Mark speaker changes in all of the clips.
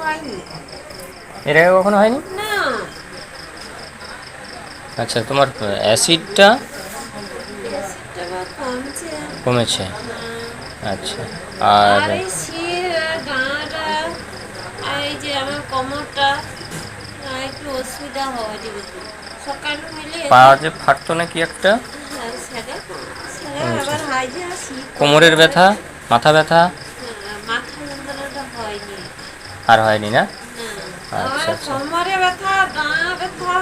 Speaker 1: হয়নি।
Speaker 2: এর আগে কখনো হয়নি?
Speaker 1: না।
Speaker 2: আচ্ছা, তোমার অ্যাসিডটা
Speaker 1: অ্যাসিডটা বা কমছে।
Speaker 2: কমেছে?
Speaker 1: হ্যাঁ।
Speaker 2: আচ্ছা। আর
Speaker 1: আর এই শির ডাঁটা আর এই যে আমার কোমরটা একটু অসুবিধা হয় দিকে সকালে মিলে
Speaker 2: পা যে ফাটতো নাকি একটা?
Speaker 1: সেটা সেটা আবার হয় যে শীত
Speaker 2: কোমরের ব্যথা, মাথা ব্যথা
Speaker 1: মাথা যন্ত্রণাটা হয়নি।
Speaker 2: আর হয়নি না?
Speaker 1: না,
Speaker 2: আচ্ছা
Speaker 1: আমার
Speaker 2: আচ্ছা
Speaker 1: কোমরে ব্যথা গা ব্যথা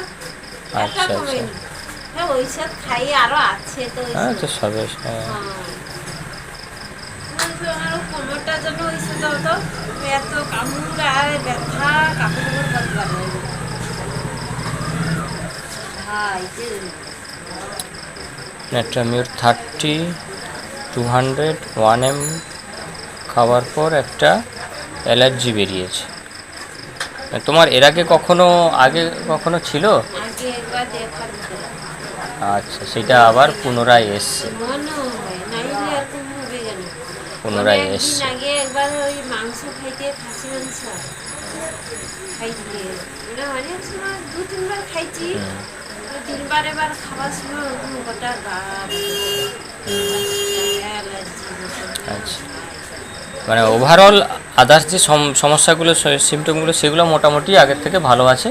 Speaker 1: এটা
Speaker 2: আচ্ছা আচ্ছা।
Speaker 1: কমেনি। হ্যাঁ ঔষধ খাই আরো আছে তো
Speaker 2: হ্যাঁ,
Speaker 1: ঔষধ।
Speaker 2: তো সবে
Speaker 1: আমার কোমরটা জন্য ঔষধ হতো এত কামড় আর ব্যথা কাপড় কাপড় করতে পারে ভাই যে
Speaker 2: নেট্রামিউর 30, 200, 1 ml খাওয়ার পর একটা অ্যালার্জি বেরিয়েছে। তোমার এর আগে কখনো ছিল?
Speaker 1: আগে একবার দেখা দিলাম
Speaker 2: আচ্ছা, সেটা আবার পুনরায় এসছে।
Speaker 1: মনে হয় নাইলে আর কোনো হবে কেন।
Speaker 2: পুনরায়
Speaker 1: একদিন
Speaker 2: এসছে।
Speaker 1: আগে একবার ওই মাংস খাইতে খাসি মাংস খাইতে মানে অনেক সময় 2-3 বার খাইছি। তিনবার এবার খাবার সময় ওরকম গোটা গা
Speaker 2: আচ্ছা, মানে ওভারঅল আদার্স যে সমস্যাগুলো, সিমটমগুলো, সেগুলো মোটামুটি আগের থেকে ভালো আছে।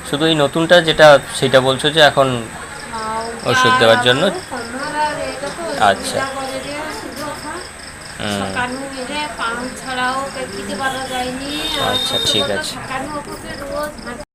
Speaker 2: শুধু এই নতুনটা যেটা, সেটা বলছো যে এখন ওষুধ দেওয়ার জন্য। আচ্ছা।
Speaker 1: সকালু মিলে পান ছাড়াও পেতে পারা যায়নি আর
Speaker 2: আচ্ছা, ঠিক আছে।
Speaker 1: সকালু ওকে রোজ